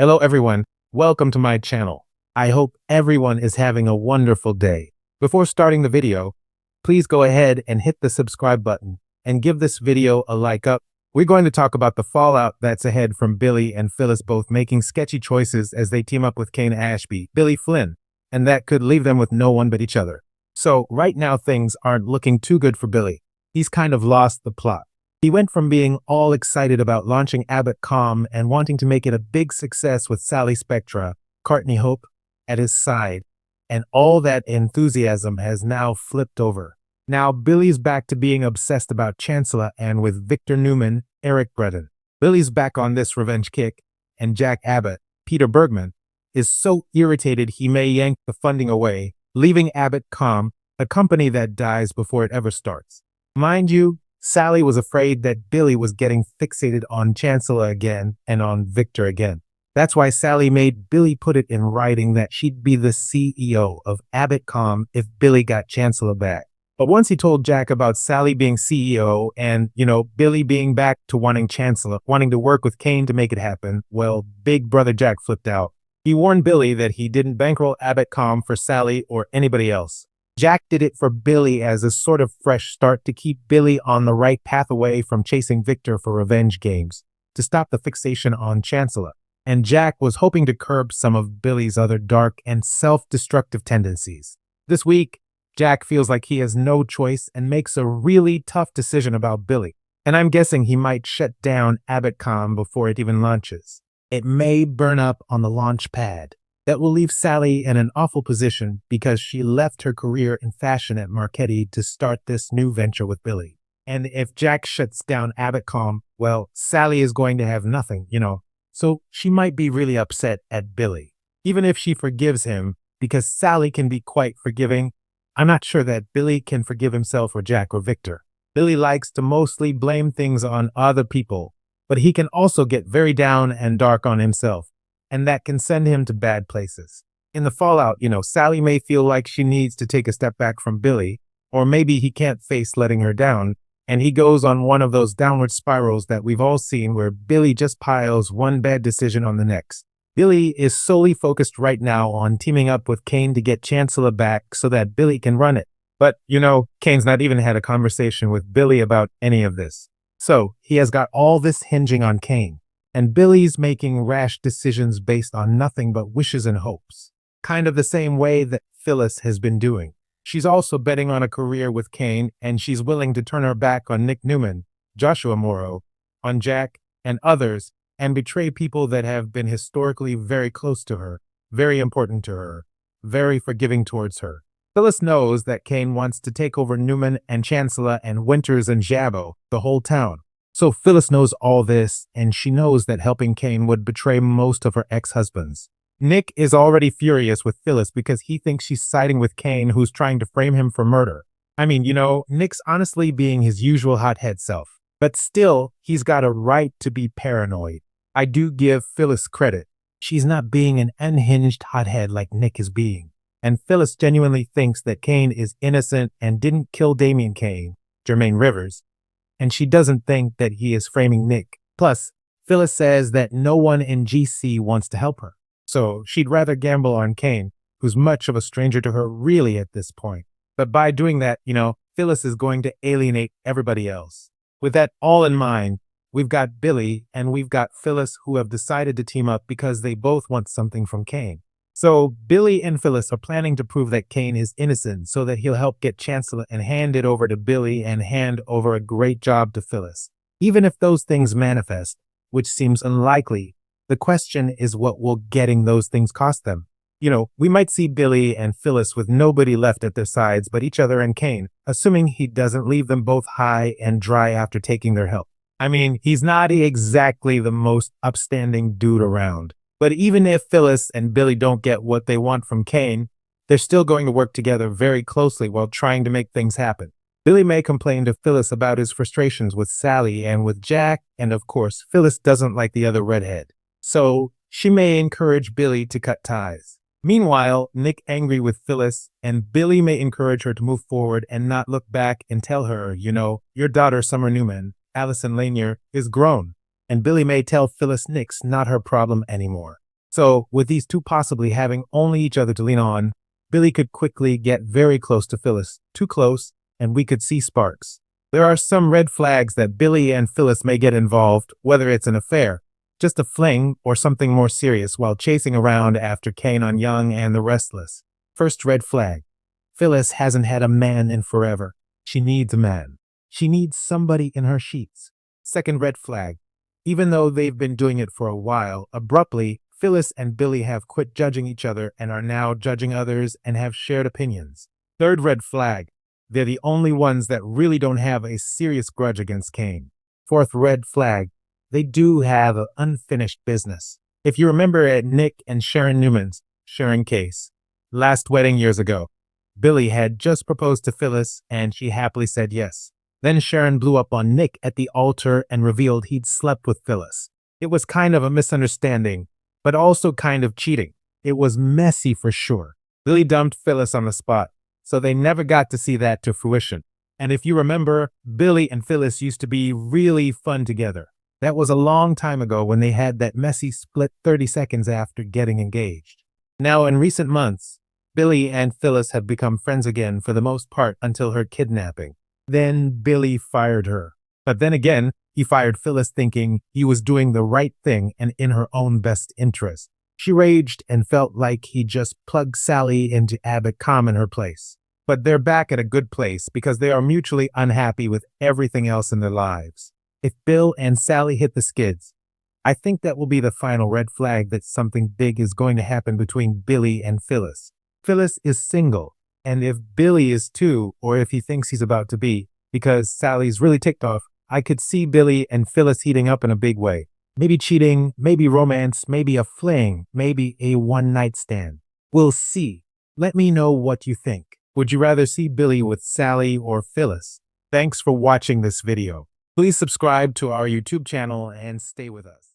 Hello everyone, welcome to my channel. I hope everyone is having a wonderful day. Before starting the video, please go ahead and hit the subscribe button and give this video a like up. We're going to talk about the fallout that's ahead from Billy and Phyllis both making sketchy choices as they team up with Kane Ashby, Billy Flynn, and that could leave them with no one but each other. So right now things aren't looking too good for Billy. He's kind of lost the plot. He went from being all excited about launching Abbott.com and wanting to make it a big success with Sally Spectra, Courtney Hope, at his side, and all that enthusiasm has now flipped over. Now Billy's back to being obsessed about Chancellor and with Victor Newman, Eric Breton. Billy's back on this revenge kick, and Jack Abbott, Peter Bergman, is so irritated he may yank the funding away, leaving Abbott.com, a company that dies before it ever starts. Mind you, Sally was afraid that Billy was getting fixated on Chancellor again and on Victor again. That's why Sally made Billy put it in writing that she'd be the CEO of Abbott.com if Billy got Chancellor back. But once he told Jack about Sally being CEO and, Billy being back to wanting Chancellor, wanting to work with Kane to make it happen, well, big brother Jack flipped out. He warned Billy that he didn't bankroll Abbott.com for Sally or anybody else. Jack did it for Billy as a sort of fresh start to keep Billy on the right path away from chasing Victor for revenge games, to stop the fixation on Chancellor. And Jack was hoping to curb some of Billy's other dark and self-destructive tendencies. This week, Jack feels like he has no choice and makes a really tough decision about Billy. And I'm guessing he might shut down Abbott.com before it even launches. It may burn up on the launch pad. That will leave Sally in an awful position because she left her career in fashion at Marchetti to start this new venture with Billy. And if Jack shuts down Abbott.com, well, Sally is going to have nothing, So she might be really upset at Billy. Even if she forgives him, because Sally can be quite forgiving, I'm not sure that Billy can forgive himself or Jack or Victor. Billy likes to mostly blame things on other people, but he can also get very down and dark on himself. And that can send him to bad places. In the fallout, Sally may feel like she needs to take a step back from Billy, or maybe he can't face letting her down, and he goes on one of those downward spirals that we've all seen where Billy just piles one bad decision on the next. Billy is solely focused right now on teaming up with Kane to get Chancellor back so that Billy can run it. But, Kane's not even had a conversation with Billy about any of this. So he has got all this hinging on Kane. And Billy's making rash decisions based on nothing but wishes and hopes. Kind of the same way that Phyllis has been doing. She's also betting on a career with Kane, and she's willing to turn her back on Nick Newman, Joshua Morrow, on Jack, and others, and betray people that have been historically very close to her, very important to her, very forgiving towards her. Phyllis knows that Kane wants to take over Newman and Chancellor and Winters and Jabbo, the whole town. So Phyllis knows all this, and she knows that helping Kane would betray most of her ex-husbands. Nick is already furious with Phyllis because he thinks she's siding with Kane, who's trying to frame him for murder. I mean, Nick's honestly being his usual hothead self. But still, he's got a right to be paranoid. I do give Phyllis credit. She's not being an unhinged hothead like Nick is being. And Phyllis genuinely thinks that Kane is innocent and didn't kill Damian Kane, Jermaine Rivers. And she doesn't think that he is framing Nick. Plus, Phyllis says that no one in GC wants to help her. So she'd rather gamble on Kane, who's much of a stranger to her really at this point. But by doing that, Phyllis is going to alienate everybody else. With that all in mind, we've got Billy and we've got Phyllis who have decided to team up because they both want something from Kane. So Billy and Phyllis are planning to prove that Kane is innocent so that he'll help get Chancellor and hand it over to Billy and hand over a great job to Phyllis. Even if those things manifest, which seems unlikely, the question is what will getting those things cost them? We might see Billy and Phyllis with nobody left at their sides but each other and Kane, assuming he doesn't leave them both high and dry after taking their help. I mean, he's not exactly the most upstanding dude around. But even if Phyllis and Billy don't get what they want from Kane, they're still going to work together very closely while trying to make things happen. Billy may complain to Phyllis about his frustrations with Sally and with Jack, and of course, Phyllis doesn't like the other redhead. So she may encourage Billy to cut ties. Meanwhile, Nick angry with Phyllis, and Billy may encourage her to move forward and not look back and tell her, your daughter Summer Newman, Allison Lanier, is grown. And Billy may tell Phyllis Nick's not her problem anymore. So, with these two possibly having only each other to lean on, Billy could quickly get very close to Phyllis, too close, and we could see sparks. There are some red flags that Billy and Phyllis may get involved, whether it's an affair, just a fling, or something more serious while chasing around after Kane on Young and the Restless. First red flag. Phyllis hasn't had a man in forever. She needs a man. She needs somebody in her sheets. Second red flag. Even though they've been doing it for a while, abruptly, Phyllis and Billy have quit judging each other and are now judging others and have shared opinions. Third red flag. They're the only ones that really don't have a serious grudge against Kane. Fourth red flag. They do have an unfinished business. If you remember at Nick and Sharon Newman's Sharon case, last wedding years ago, Billy had just proposed to Phyllis and she happily said yes. Then Sharon blew up on Nick at the altar and revealed he'd slept with Phyllis. It was kind of a misunderstanding, but also kind of cheating. It was messy for sure. Billy dumped Phyllis on the spot, so they never got to see that to fruition. And if you remember, Billy and Phyllis used to be really fun together. That was a long time ago when they had that messy split 30 seconds after getting engaged. Now, in recent months, Billy and Phyllis have become friends again for the most part until her kidnapping. Then Billy fired her. But then again, he fired Phyllis thinking he was doing the right thing and in her own best interest. She raged and felt like he just plugged Sally into Abbott Calm in her place. But they're back at a good place because they are mutually unhappy with everything else in their lives. If Bill and Sally hit the skids, I think that will be the final red flag that something big is going to happen between Billy and Phyllis. Phyllis is single, and if Billy is too, or if he thinks he's about to be, because Sally's really ticked off, I could see Billy and Phyllis heating up in a big way. Maybe cheating, maybe romance, maybe a fling, maybe a one-night stand. We'll see. Let me know what you think. Would you rather see Billy with Sally or Phyllis? Thanks for watching this video. Please subscribe to our YouTube channel and stay with us.